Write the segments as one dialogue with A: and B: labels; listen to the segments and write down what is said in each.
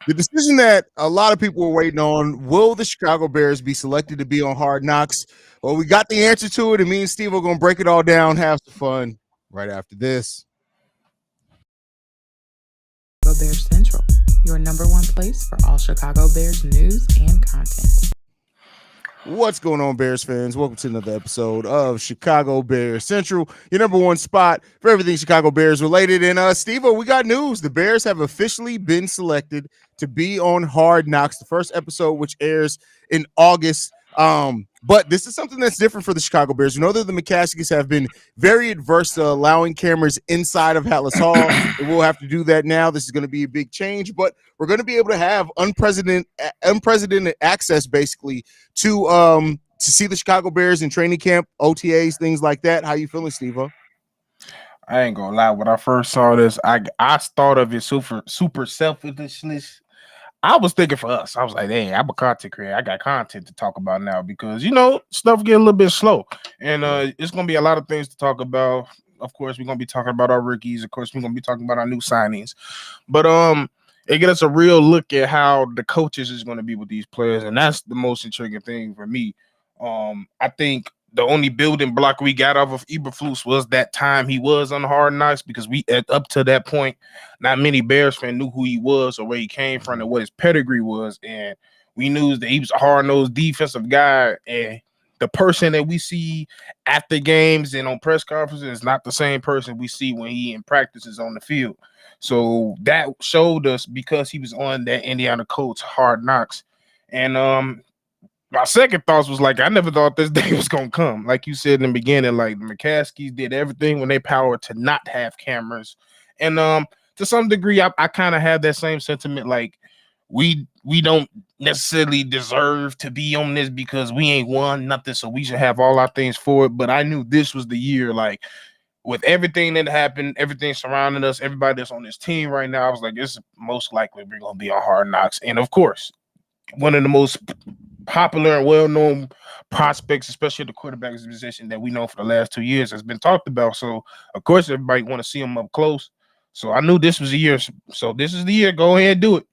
A: The decision that a lot of people were waiting on, will the Chicago Bears be selected to be on Hard Knocks? Well, we got the answer to it, and me and Steve are going to break it all down, have some fun right after this.
B: Chicago Bears Central, your number one place for all Chicago Bears news and content.
A: What's going on, Bears fans? Welcome to another episode of Chicago Bears Central, your number one spot for everything Chicago Bears related. And Steve-O, we got news. The Bears have officially been selected to be on Hard Knocks, the first episode, which airs in August. But this is something that's different for the Chicago Bears. We know that the McCaskies have been very adverse to allowing cameras inside of Hallis Hall. And we'll have to do that now. This is going to be a big change, but we're going to be able to have unprecedented access, basically, to see the Chicago Bears in training camp, OTAs, things like that. How you feeling, Steve-O?
C: I ain't gonna lie. When I first saw this, I thought of it super selfishly. I was thinking for us. I was like, "Hey, I'm a content creator. I got content to talk about now because stuff getting a little bit slow, and it's gonna be a lot of things to talk about. Of course, we're gonna be talking about our rookies. Of course, we're gonna be talking about our new signings, but it gets us a real look at how the coaches is gonna be with these players, and that's the most intriguing thing for me. I think the only building block we got off of Eberflus was that time he was on Hard Knocks, because up to that point, not many Bears fans knew who he was or where he came from and what his pedigree was, and we knew that he was a hard-nosed defensive guy, and the person that we see at the games and on press conferences is not the same person we see when he in practices on the field. So that showed us, because he was on that Indiana Colts Hard Knocks. And my second thoughts was like, I never thought this day was gonna come. Like you said in the beginning, like the McCaskies did everything when they power to not have cameras. And to some degree, I kind of have that same sentiment. Like we don't necessarily deserve to be on this because we ain't won nothing, so we should have all our things for it. But I knew this was the year, like with everything that happened, everything surrounding us, everybody that's on this team right now, I was like, this is most likely we're gonna be on Hard Knocks. And of course, one of the most popular and well-known prospects, especially the quarterback position that we know for the last 2 years, has been talked about. So of course everybody want to see him up close. So I knew this was a year. So this is the year. Go ahead and do it.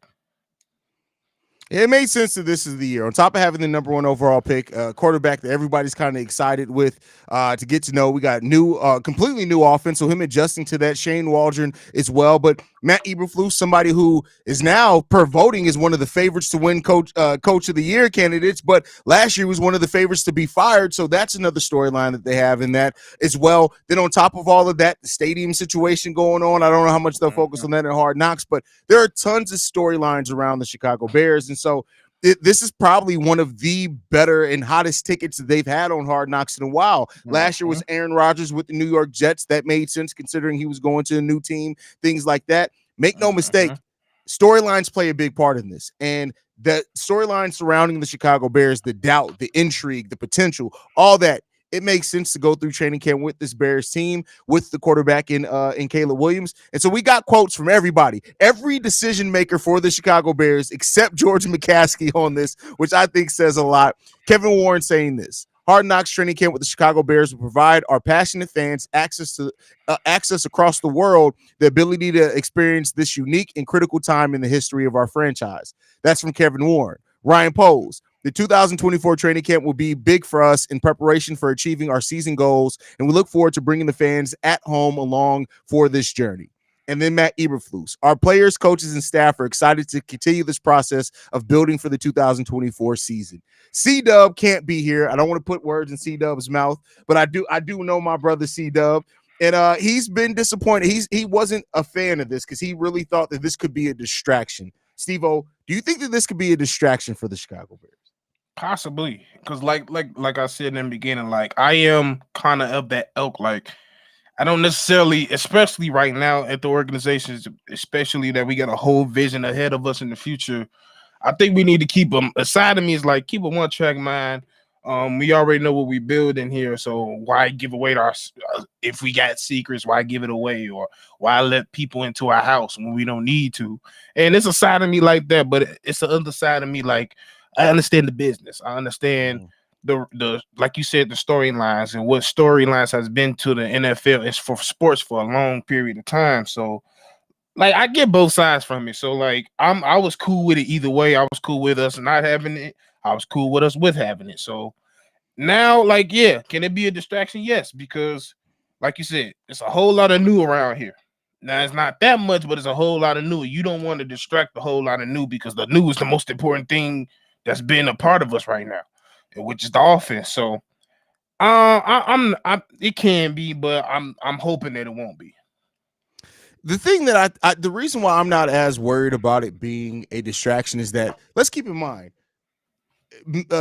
A: It made sense that this is the year. On top of having the number one overall pick, quarterback that everybody's kind of excited with to get to know. We got completely new offense, so him adjusting to that. Shane Waldron as well, but Matt Eberflus, somebody who is now per voting is one of the favorites to win coach of the year candidates, but last year was one of the favorites to be fired. So that's another storyline that they have in that as well. Then on top of all of that, the stadium situation going on. I don't know how much they'll focus on that in Hard Knocks, but there are tons of storylines around the Chicago Bears. And so this is probably one of the better and hottest tickets that they've had on Hard Knocks in a while. Last year was Aaron Rodgers with the New York Jets. That made sense considering he was going to a new team, things like that. Make no mistake, storylines play a big part in this. And the storyline surrounding the Chicago Bears, the doubt, the intrigue, the potential, all that, it makes sense to go through training camp with this Bears team, with the quarterback in Caleb Williams. And so we got quotes from everybody, every decision maker for the Chicago Bears, except George McCaskey on this, which I think says a lot. Kevin Warren saying this: Hard Knocks training camp with the Chicago Bears will provide our passionate fans access across the world, the ability to experience this unique and critical time in the history of our franchise. That's from Kevin Warren. Ryan Poles: the 2024 training camp will be big for us in preparation for achieving our season goals, and we look forward to bringing the fans at home along for this journey. And then Matt Eberflus: our players, coaches, and staff are excited to continue this process of building for the 2024 season. C-Dub can't be here. I don't want to put words in C-Dub's mouth, but I do know my brother C-Dub, and he's been disappointed. He wasn't a fan of this because he really thought that this could be a distraction. Steve-O, do you think that this could be a distraction for the Chicago Bears?
C: Possibly, because like I said in the beginning, like I am kind of that elk. Like I don't necessarily, especially right now at the organizations, especially that we got a whole vision ahead of us in the future. I think we need to keep them. A side of me is like, keep a one-track mind. We already know what we build in here, so why give away our? If we got secrets, why give it away, or why let people into our house when we don't need to? And it's a side of me like that, but it's the other side of me like, I understand the business. I understand the like you said, the storylines and what storylines has been to the NFL is for sports for a long period of time. So like I get both sides from it. So like I was cool with it either way. I was cool with us not having it. I was cool with us with having it. So now, like, yeah, can it be a distraction? Yes, because like you said, it's a whole lot of new around here. Now it's not that much, but it's a whole lot of new. You don't want to distract the whole lot of new because the new is the most important thing that's been a part of us right now, which is the offense. So it can be, but I'm hoping that it won't be.
A: The thing that the reason why I'm not as worried about it being a distraction is that, let's keep in mind,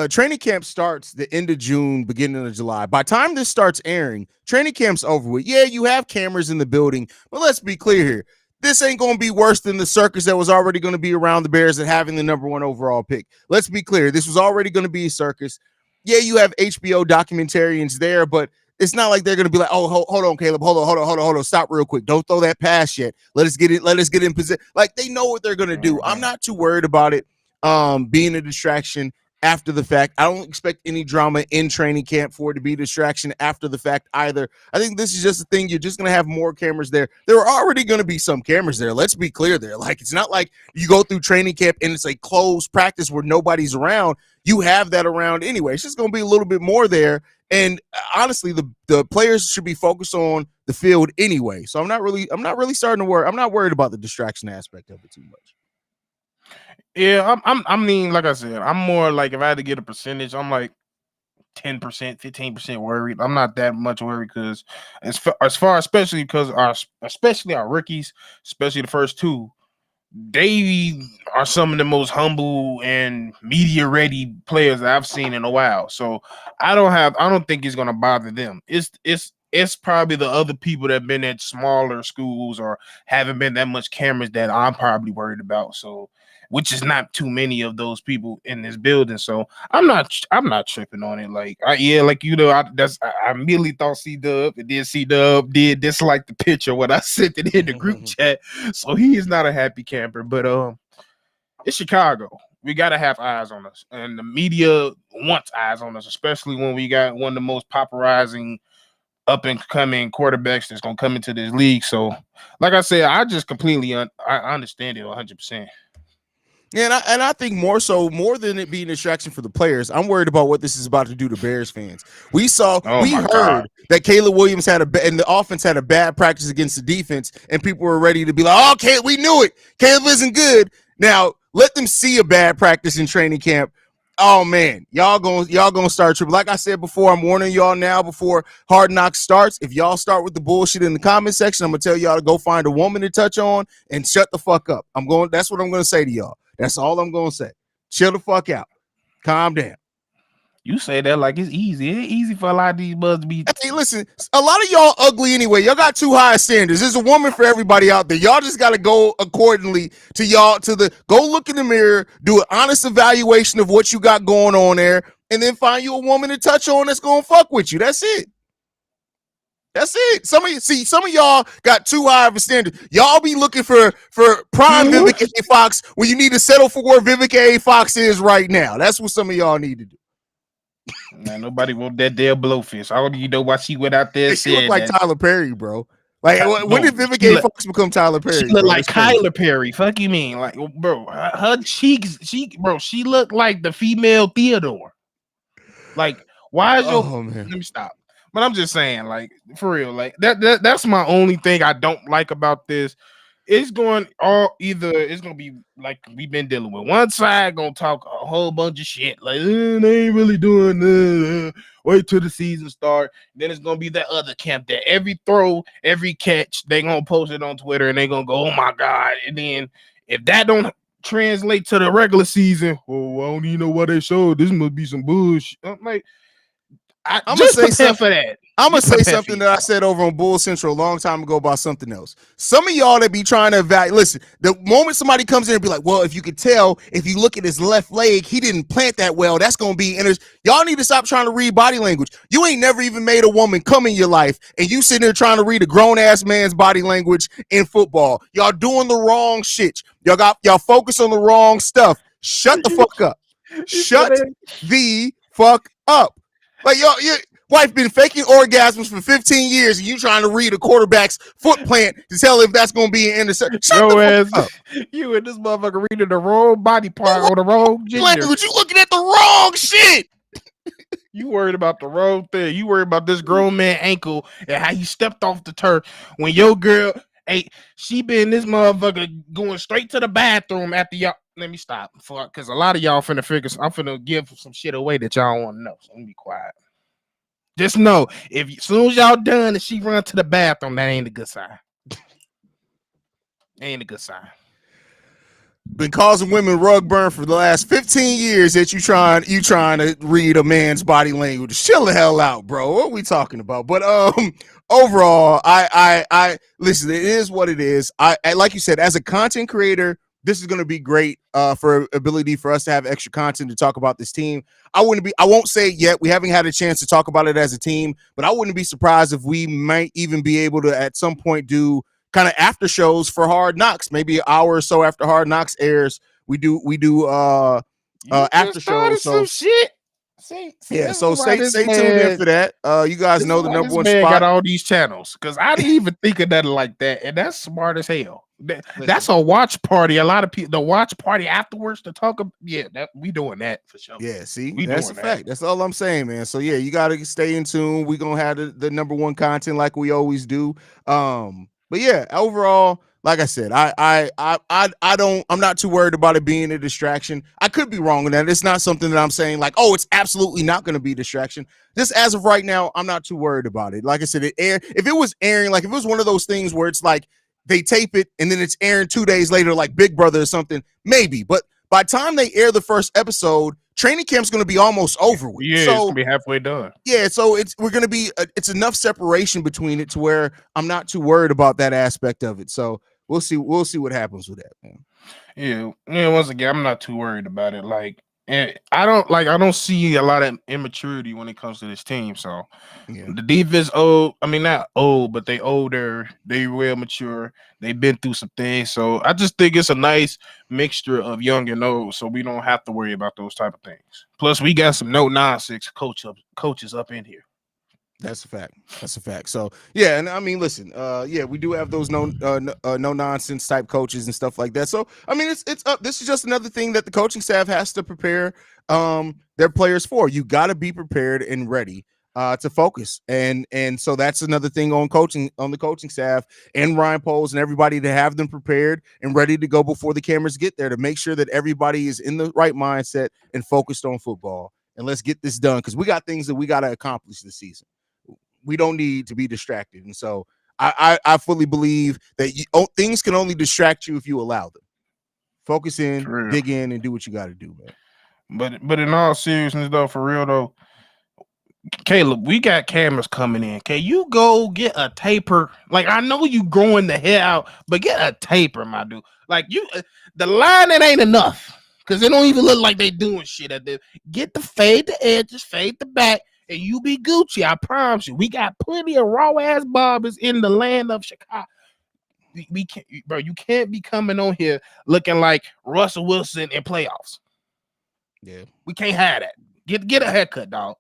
A: training camp starts the end of June, beginning of July. By the time this starts airing, training camp's over with. Yeah, you have cameras in the building, but let's be clear here. This ain't going to be worse than the circus that was already going to be around the Bears and having the number 1 overall pick. Let's be clear. This was already going to be a circus. Yeah, you have HBO documentarians there, but it's not like they're going to be like, oh, hold on, Caleb. Hold on. Stop real quick. Don't throw that pass yet. Let us get in position. Like, they know what they're going to do. I'm not too worried about it being a distraction after the fact. I don't expect any drama in training camp for it to be a distraction after the fact either. I think this is just a thing. You're just going to have more cameras there. There are already going to be some cameras there. Let's be clear there. Like, it's not like you go through training camp and it's a closed practice where nobody's around. You have that around anyway. It's just going to be a little bit more there. And honestly, the players should be focused on the field anyway. So I'm not really starting to worry. I'm not worried about the distraction aspect of it too much.
C: Yeah, I mean, like I said, I'm more like, if I had to get a percentage, I'm like 10%, 15% worried. I'm not that much worried because as far, especially because especially our rookies, especially the first two, they are some of the most humble and media ready players that I've seen in a while. So I don't think it's gonna bother them. It's probably the other people that have been at smaller schools or haven't been that much cameras that I'm probably worried about. So, which is not too many of those people in this building. So I'm not tripping on it. Like, like I immediately thought C-Dub, and then C-Dub did dislike the picture when I sent it in the group chat. So he is not a happy camper. But it's Chicago. We gotta have eyes on us, and the media wants eyes on us, especially when we got one of the most popularizing up and coming quarterbacks that's gonna come into this league. So, like I said, I just completely I understand it 100%.
A: Yeah, and I think more than it being a distraction for the players, I'm worried about what this is about to do to Bears fans. We heard that Caleb Williams and the offense had a bad practice against the defense, and people were ready to be like, "Oh, okay, we knew it. Caleb isn't good." Now let them see a bad practice in training camp. Oh man, y'all gonna start tripping. Like I said before, I'm warning y'all now before Hard Knocks starts. If y'all start with the bullshit in the comment section, I'm gonna tell y'all to go find a woman to touch on and shut the fuck up. That's what I'm gonna say to y'all. That's all I'm gonna say. Chill the fuck out. Calm down.
C: You say that like it's easy. It's easy for a lot of these buds to be.
A: Hey, listen, a lot of y'all ugly anyway. Y'all got too high standards. There's a woman for everybody out there. Y'all just gotta go accordingly to go look in the mirror, do an honest evaluation of what you got going on there, and then find you a woman to touch on that's gonna fuck with you. That's it. That's it. Some of y'all got too high of a standard. Y'all be looking for prime Vivica A. Fox when you need to settle for where Vivica A. Fox is right now. That's what some of y'all need to do.
C: Man, nobody want that damn blowfish. I don't even know why she went out there and
A: she looked like
C: that.
A: Tyler Perry, bro. Like, when did Vivica A. Fox become Tyler Perry?
C: She looked like Kyler Perry. Fuck you mean? Like, bro, her cheeks, she looked like the female Theodore. Like, why is let me stop. But I'm just saying, like, for real, like that's my only thing I don't like about this. It's going it's gonna be like we've been dealing with. One side gonna talk a whole bunch of shit, like they ain't really doing wait till the season start. Then it's gonna be that other camp that every throw, every catch, they gonna post it on Twitter and they gonna go, oh my God. And then if that don't translate to the regular season, oh, I don't even know what they showed. This must be some bullshit. I'm like, I'm gonna say something for that.
A: I'm gonna say something that I said over on Bull Central a long time ago about something else. Some of y'all that be trying to evaluate, listen, the moment somebody comes in and be like, well, if you could tell, if you look at his left leg, he didn't plant that well, that's gonna be y'all need to stop trying to read body language. You ain't never even made a woman come in your life, and you sitting there trying to read a grown-ass man's body language in football. Y'all doing the wrong shit. Y'all focus on the wrong stuff. Shut the fuck up. Shut the fuck up. Like, y'all, wife been faking orgasms for 15 years, and you trying to read a quarterback's foot plant to tell if that's going to be an interception. Shut the fuck up.
C: You and this motherfucker reading the wrong body part on the wrong gender.
A: Language, you looking at the wrong shit.
C: You worried about the wrong thing. You worried about this grown man ankle and how he stepped off the turf when your girl, hey, she been this motherfucker going straight to the bathroom after y'all. Let me stop, because a lot of y'all finna figure. I'm finna give some shit away that y'all want to know. So let me be quiet. Just know, if as soon as y'all done and she run to the bathroom, that ain't a good sign. Ain't a good sign.
A: Been causing women rug burn for the last 15 years that you trying to read a man's body language. Chill the hell out, bro. What are we talking about? But overall, I listen, it is what it is. I like you said, as a content creator, this is gonna be great for ability for us to have extra content to talk about this team. I won't say it yet. We haven't had a chance to talk about it as a team, but I wouldn't be surprised if we might even be able to at some point do kind of after shows for Hard Knocks, maybe an hour or so after Hard Knocks airs. We do after shows. So
C: some shit.
A: Yeah, so stay tuned in for that. You guys know the number one spot.
C: Got all these channels because I didn't even think of nothing like that, and that's smart as hell. That's a watch party. A lot of people, the watch party afterwards to talk about. Yeah, we doing that for sure.
A: Yeah, see, that's a fact. That's all I'm saying, man. So yeah, you got to stay in tune. We gonna have the number one content like we always do. But yeah, overall, like I said, I'm not too worried about it being a distraction. I could be wrong on that. It's not something that I'm saying like, oh, it's absolutely not going to be a distraction. Just as of right now, I'm not too worried about it. Like I said, if it was airing, like if it was one of those things where it's like they tape it and then it's airing 2 days later, like Big Brother or something, maybe. But by the time they air the first episode, training camp's going to be almost over with.
C: Yeah,
A: so,
C: it's going to be halfway done.
A: Yeah, so it's enough separation between it to where I'm not too worried about that aspect of it. So we'll see what happens with that, man.
C: Yeah. Once again, I'm not too worried about it. Like, and I don't see a lot of immaturity when it comes to this team. So the defense old. I mean, not old, but they older. They real mature. They've been through some things. So I just think it's a nice mixture of young and old. So we don't have to worry about those type of things. Plus, we got some no nonsense coaches up in here.
A: That's a fact. So yeah, and I mean, listen, we do have those no nonsense type coaches and stuff like that. So I mean, it's up. This is just another thing that the coaching staff has to prepare their players for. You got to be prepared and ready to focus, and so that's another thing on the coaching staff and Ryan Poles and everybody to have them prepared and ready to go before the cameras get there to make sure that everybody is in the right mindset and focused on football. And let's get this done because we got things that we got to accomplish this season. We don't need to be distracted. And so I fully believe that things can only distract you if you allow them. Focus in, dig in, and do what you got to do, man.
C: But in all seriousness, though, for real, though, Caleb, we got cameras coming in. Can you go get a taper? Like, I know you growing the hair out, but get a taper, my dude. Like, the line, it ain't enough because it don't even look like they doing shit at this. Get the fade the edges, fade the back, and you be Gucci. I promise you. We got plenty of raw ass barbers in the land of Chicago. We can't, bro. You can't be coming on here looking like Russell Wilson in playoffs.
A: Yeah,
C: we can't have that. Get a haircut, dog.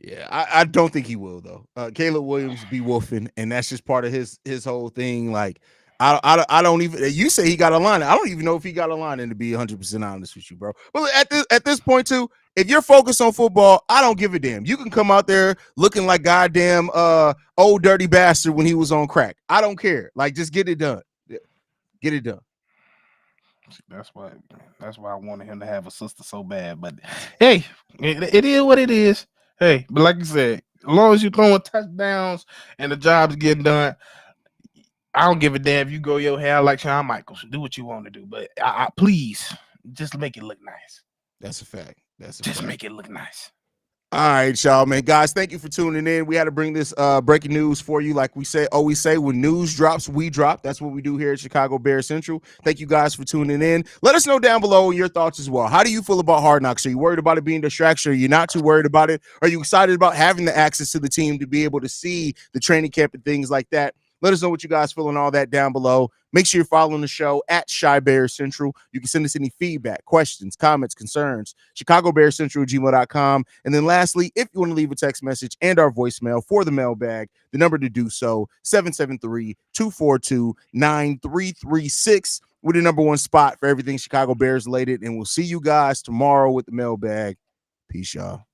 A: Yeah, I don't think he will though. Caleb Williams be wolfing, and that's just part of his whole thing. Like, I don't even. You say he got a line. I don't even know if he got a line. And to be 100% honest with you, bro. But at this point too, if you're focused on football, I don't give a damn. You can come out there looking like goddamn old dirty bastard when he was on crack. I don't care. Like, just get it done. Get it done.
C: That's why I wanted him to have a sister so bad. But hey, it is what it is. Hey, but like you said, as long as you're throwing touchdowns and the job's getting done, I don't give a damn if you grow your hair like Shawn Michaels. Do what you want to do, but I please just make it look nice.
A: That's a fact.
C: Make it look nice.
A: All right, y'all, man. Guys, thank you for tuning in. We had to bring this breaking news for you. Like we always say, when news drops, we drop. That's what we do here at Chicago Bears Central. Thank you guys for tuning in. Let us know down below your thoughts as well. How do you feel about Hard Knocks? Are you worried about it being a distraction? Are you not too worried about it? Are you excited about having the access to the team to be able to see the training camp and things like that? Let us know what you guys feel and all that down below. Make sure you're following the show at Shy Bears Central. You can send us any feedback, questions, comments, concerns, ChicagoBearsCentral@gmail.com. And then lastly, if you want to leave a text message and our voicemail for the mailbag, the number to do so, 773-242-9336. We're the number one spot for everything Chicago Bears related. And we'll see you guys tomorrow with the mailbag. Peace, y'all.